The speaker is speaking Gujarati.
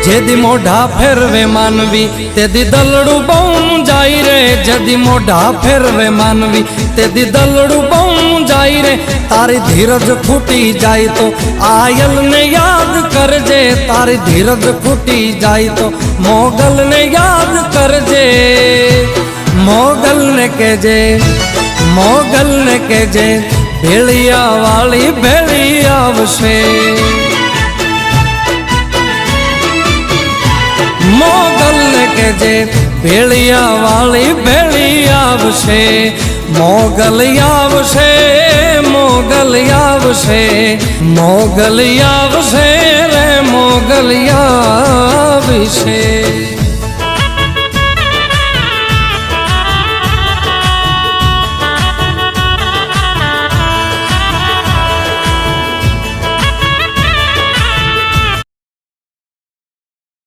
જેદી મોઢા ફેરવે માનવી તેદી દલડું બહુ જાય રે, જેદી મોઢા ફેરવે માનવી તેદી દલડું બહુ જાય રે। તારી ધીરજ ફૂટી જાય તો આયલને યાદ કરજે, તારી ધીરજ ફૂટી જાય તો મોગલને યાદ કરજે। મોગલને કહેજે, મોગલને કહેજે ભેળિયા વાળી ભેળી આવશે। મોગલને કહેજે ભેળિયા વાળી ભેળી આવશે। મોગલ આવશે, મોગલ આવશે, મોગલ આવશે રે મોગલ આવશે।